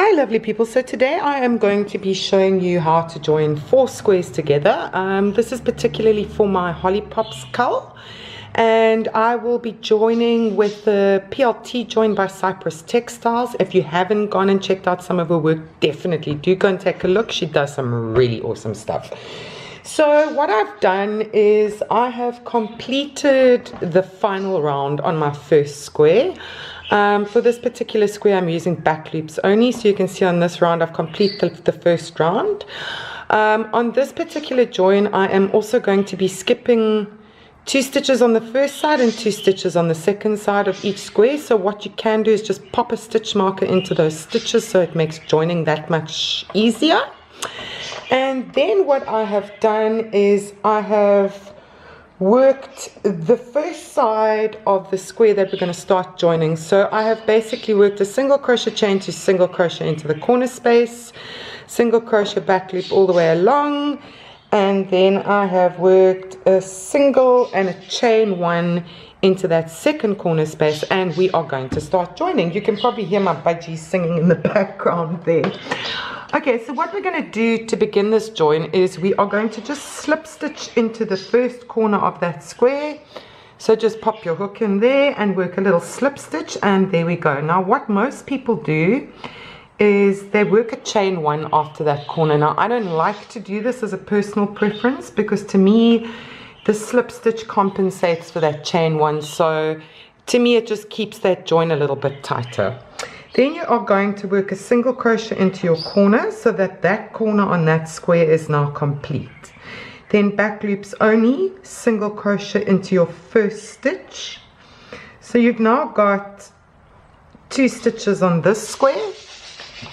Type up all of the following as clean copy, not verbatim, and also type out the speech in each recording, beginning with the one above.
Hi lovely people, so today I am going to be showing you how to join 4 squares together. This is particularly for my Hollypops CAL, and I will be joining with the PLT Join by Cypress Textiles. If you haven't gone and checked out some of her work, definitely do go and take a look. She does some really awesome stuff. So what I've done is I have completed the final round on my first square. For this particular square I'm using back loops only, so you can see on this round I've completed the first round. On this particular join I am also going to be skipping 2 stitches on the first side and 2 stitches on the second side of each square. So what you can do is just pop a stitch marker into those stitches so it makes joining that much easier. And then what I have done is I have worked the first side of the square that we're going to start joining. So I have basically worked a single crochet chain to single crochet into the corner space, single crochet back loop all the way along, and then I have worked a single and a chain 1 into that second corner space, and we are going to start joining. You can probably hear my budgies singing in the background there. Okay, so what we're going to do to begin this join is we are going to just slip stitch into the first corner of that square. So just pop your hook in there and work a little slip stitch, and there we go. Now what most people do is they work a chain 1 after that corner. Now I don't like to do this as a personal preference because to me the slip stitch compensates for that chain 1, so to me it just keeps that join a little bit tighter. Then you are going to work a single crochet into your corner so that that corner on that square is now complete. Then back loops only, single crochet into your first stitch. So you've now got 2 stitches on this square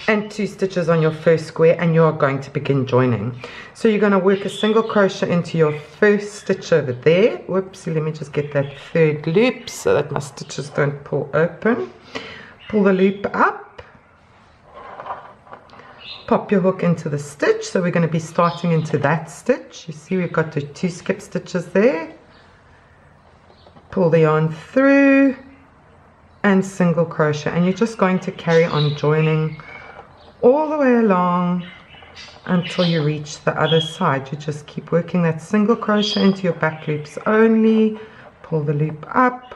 and 2 stitches on your first square, and you are going to begin joining. So you're going to work a single crochet into your first stitch over there. Whoopsie, let me just get that third loop so that my stitches don't pull open. Pull the loop up, pop your hook into the stitch. So we're going to be starting into that stitch. You see we've got the 2 skip stitches there. Pull the yarn through and single crochet, and you're just going to carry on joining all the way along until you reach the other side. You just keep working that single crochet into your back loops only, pull the loop up,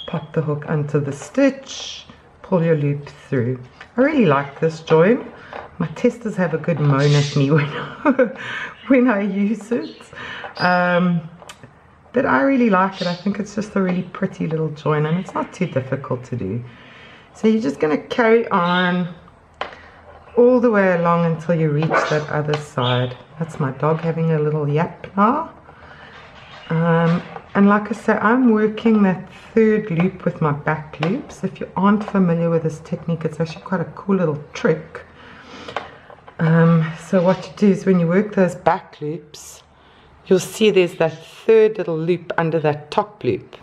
pop the hook into the stitch, pull your loop through. I really like this join. My testers have a good moan at me when I use it, but I really like it. I think it's just a really pretty little join, and it's not too difficult to do. So you're just going to carry on all the way along until you reach that other side. That's my dog having a little yap now. And like I say, I'm working that third loop with my back loops. If you aren't familiar with this technique, it's actually quite a cool little trick. So what you do is when you work those back loops, you'll see there's that third little loop under that top loop,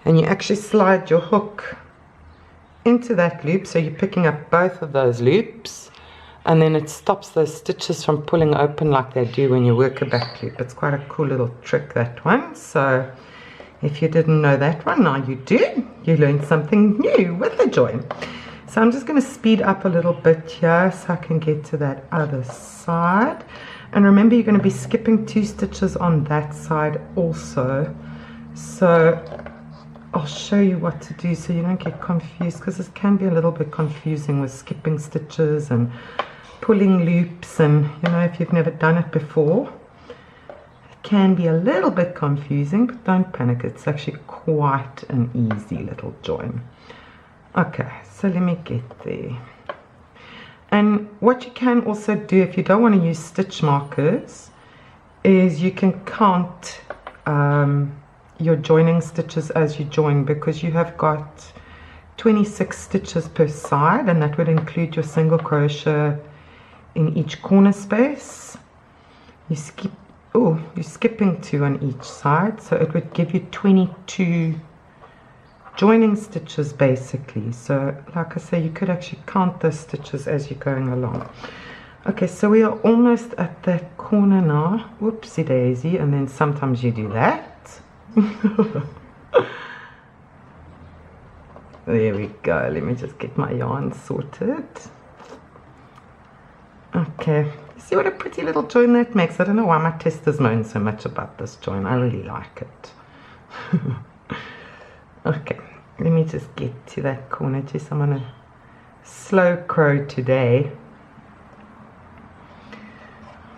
and you actually slide your hook into that loop, so you're picking up both of those loops, and then it stops those stitches from pulling open like they do when you work a back loop. It's quite a cool little trick, that one. So if you didn't know that one, now you do. You learned something new with the join. So I'm just going to speed up a little bit here so I can get to that other side. And remember, you're going to be skipping 2 stitches on that side also. So I'll show you what to do so you don't get confused, because this can be a little bit confusing with skipping stitches and pulling loops, and you know, if you've never done it before, it can be a little bit confusing, but don't panic, it's actually quite an easy little join. Okay, so let me get there. And what you can also do if you don't want to use stitch markers is you can count your joining stitches as you join, because you have got 26 stitches per side, and that would include your single crochet in each corner space. You're skipping 2 on each side, so it would give you 22 joining stitches basically. So like I say, you could actually count those stitches as you're going along. Okay, so we are almost at that corner now. Whoopsie daisy, and then sometimes you do that. There we go. Let me just get my yarn sorted. Okay, see what a pretty little join that makes. I don't know why my testers moan so much about this join. I really like it. Okay, let me just get to that corner. Just I'm on a slow crow today.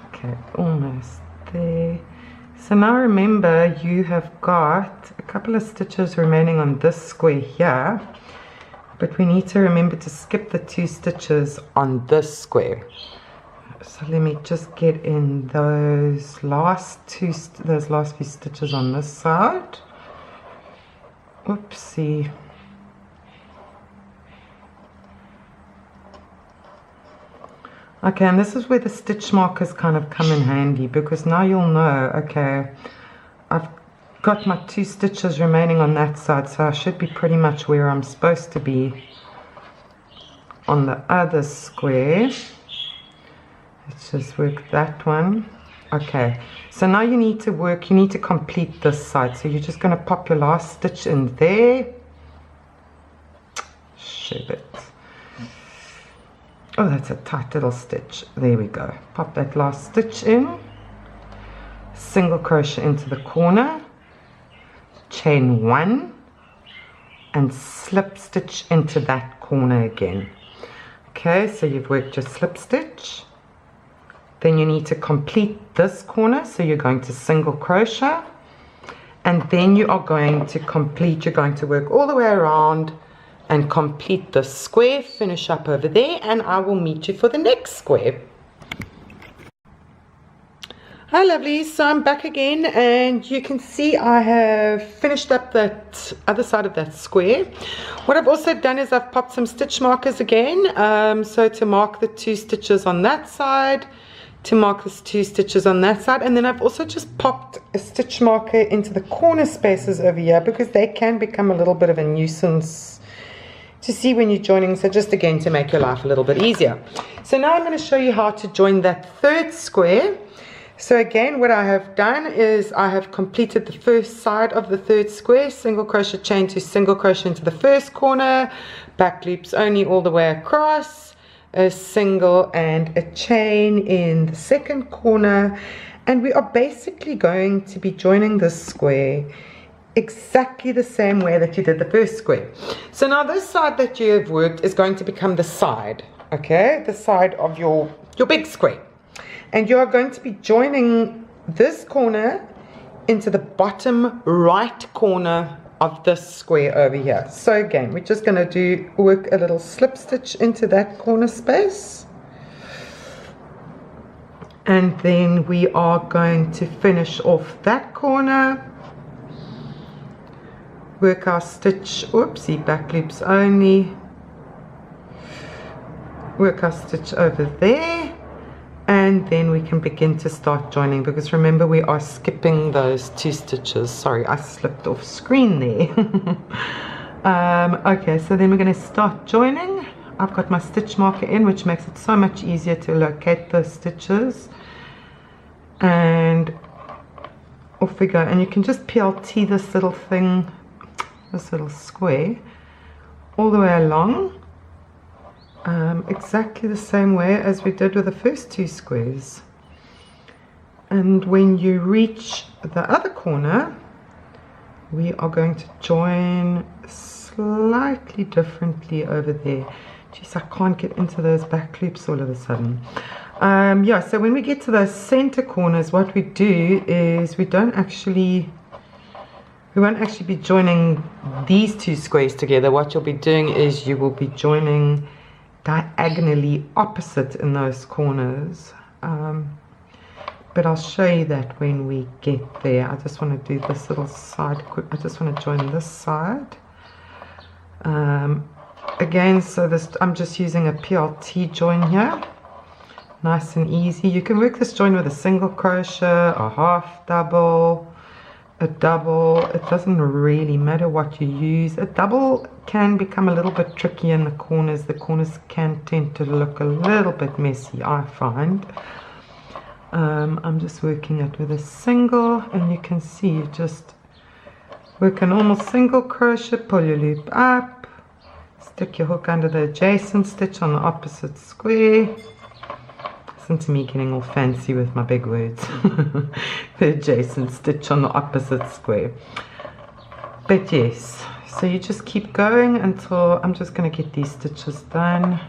Okay, almost there. So now remember, you have got a couple of stitches remaining on this square here, but we need to remember to skip the 2 stitches on this square. So let me just get in those last few stitches on this side. Oopsie. Okay, and this is where the stitch markers kind of come in handy, because now you'll know, okay, I've got my 2 stitches remaining on that side, so I should be pretty much where I'm supposed to be on the other square. Let's just work that one. Okay, so now you need to complete this side, so you're just going to pop your last stitch in there. Shove it. Oh, that's a tight little stitch. There we go. Pop that last stitch in, single crochet into the corner, chain 1, and slip stitch into that corner again. Okay, so you've worked your slip stitch. Then you need to complete this corner, so you're going to single crochet, and then you are going to work all the way around and complete the square, finish up over there, and I will meet you for the next square. Hi lovelies, so I'm back again, and you can see I have finished up that other side of that square. What I've also done is I've popped some stitch markers again, so to mark the 2 stitches on that side, to mark the 2 stitches on that side, and then I've also just popped a stitch marker into the corner spaces over here, because they can become a little bit of a nuisance to see when you're joining, so just again to make your life a little bit easier. So now I'm going to show you how to join that 3rd square. So again, what I have done is I have completed the first side of the 3rd square, single crochet, chain 2, single crochet into the first corner, back loops only all the way across, a single and a chain in the 2nd corner, and we are basically going to be joining this square exactly the same way that you did the first square. So now this side that you have worked is going to become the side, okay, the side of your big square, and you are going to be joining this corner into the bottom right corner of this square over here. So again, we're just going to work a little slip stitch into that corner space, and then we are going to finish off that corner, work our stitch, oopsie, back loops only, work our stitch over there, and then we can begin to start joining, because remember we are skipping those 2 stitches. Sorry, I slipped off screen there. Okay, so then we're going to start joining. I've got my stitch marker in, which makes it so much easier to locate those stitches, and off we go. And you can just PLT this little thing, this little square, all the way along, exactly the same way as we did with the first 2 squares. And when you reach the other corner, we are going to join slightly differently over there. Jeez, I can't get into those back loops all of a sudden. Yeah, so when we get to those center corners, what we do is we won't actually be joining these 2 squares together. What you'll be doing is you will be joining diagonally opposite in those corners, but I'll show you that when we get there. I just want to do this little side quick. I just want to join this side again. So this, I'm just using a PLT join here, nice and easy. You can work this join with a single crochet, a half double, a double. It doesn't really matter what you use. A double can become a little bit tricky in the corners. The corners can tend to look a little bit messy, I find. I'm just working it with a single, and you can see you just work a normal single crochet, pull your loop up, stick your hook under the adjacent stitch on the opposite square, Listen to me getting all fancy with my big words. The adjacent stitch on the opposite square. But yes, so you just keep going until I'm just going to get these stitches done.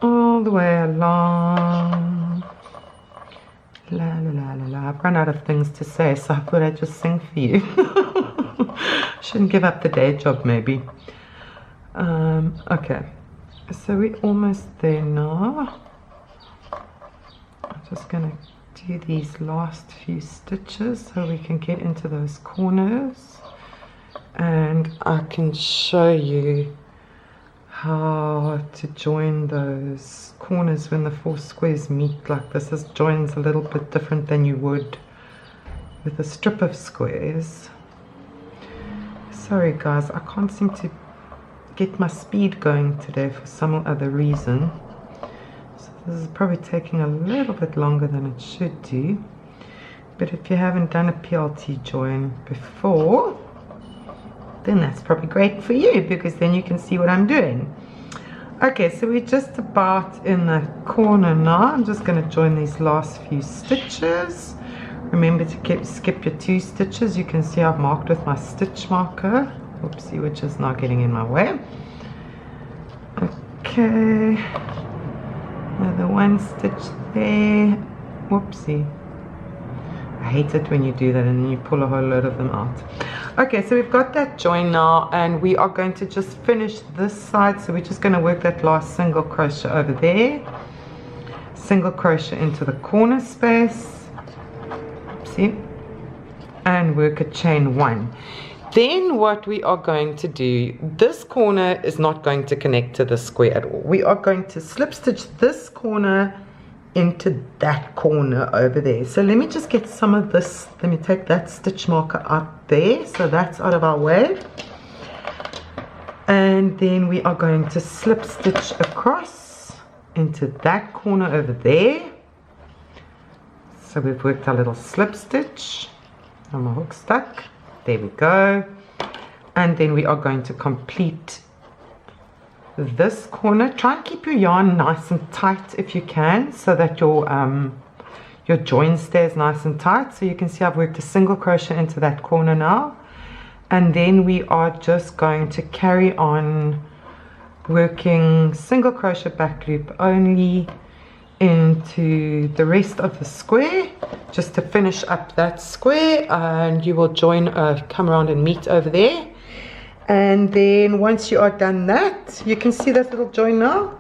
All the way along. La la la la la. I've run out of things to say, so I thought I'd just sing for you. Shouldn't give up the day job, maybe. Okay, so we're almost there now. I'm just gonna do these last few stitches so we can get into those corners, and I can show you how to join those corners when the 4 squares meet like this. This joins a little bit different than you would with a strip of squares. Sorry guys, I can't seem to get my speed going today for some other reason. So this is probably taking a little bit longer than it should do. But if you haven't done a PLT join before, then that's probably great for you, because then you can see what I'm doing. Okay, so we're just about in the corner now. I'm just going to join these last few stitches. Remember to skip your 2 stitches. You can see I've marked with my stitch marker. Oopsie, which is now getting in my way. Okay, another 1 stitch there. Whoopsie. I hate it when you do that and then you pull a whole load of them out. Okay, so we've got that join now, and we are going to just finish this side. So we're just going to work that last single crochet over there, single crochet into the corner space, see, and work a chain 1. Then what we are going to do, this corner is not going to connect to the square at all. We are going to slip stitch this corner into that corner over there. So let me just get some of this. Let me take that stitch marker out there, so that's out of our way. And then we are going to slip stitch across into that corner over there. So we've worked our little slip stitch and my hook stuck. There we go. And then we are going to complete this corner. Try and keep your yarn nice and tight if you can, so that your join stays nice and tight. So you can see I've worked a single crochet into that corner now, and then we are just going to carry on working single crochet back loop only into the rest of the square, just to finish up that square, and you will join, come around and meet over there. And then once you are done that, you can see that little join now.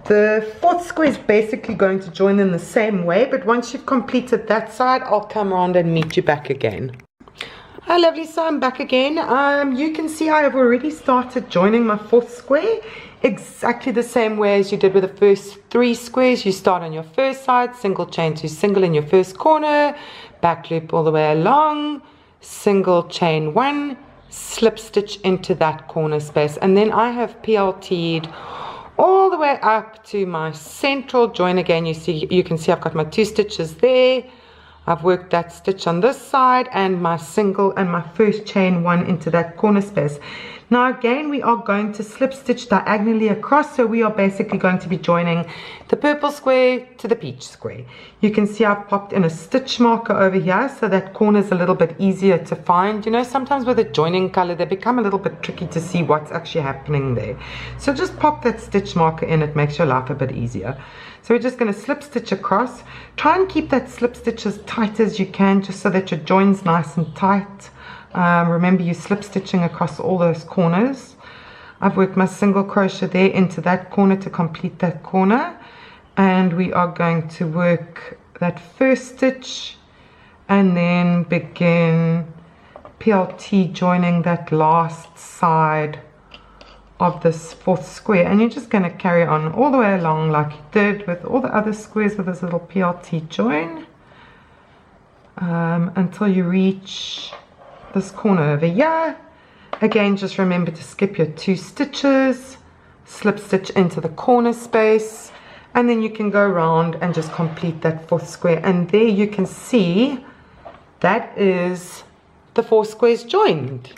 The 4th square is basically going to join in the same way, but once you've completed that side, I'll come around and meet you back again. Hi lovely, so I'm back again. You can see I have already started joining my 4th square exactly the same way as you did with the first 3 squares. You start on your first side, single chain 2 single in your first corner, back loop all the way along, single chain 1, slip stitch into that corner space, and then I have PLT'd all the way up to my central join again. You can see I've got my 2 stitches there. I've worked that stitch on this side and my single and my first chain 1 into that corner space. Now again, we are going to slip stitch diagonally across, so we are basically going to be joining the purple square to the peach square. You can see I've popped in a stitch marker over here, so that corner is a little bit easier to find. You know, sometimes with a joining color, they become a little bit tricky to see what's actually happening there. So just pop that stitch marker in, it makes your life a bit easier. So we're just going to slip stitch across. Try and keep that slip stitch as tight as you can, just so that your join's nice and tight. Remember, you're slip stitching across all those corners. I've worked my single crochet there into that corner to complete that corner, and we are going to work that first stitch and then begin PLT joining that last side of this 4th square. And you're just going to carry on all the way along like you did with all the other squares with this little PLT join, until you reach this corner over here. Again, just remember to skip your 2 stitches, slip stitch into the corner space, and then you can go around and just complete that 4th square. And there you can see that is the 4 squares joined.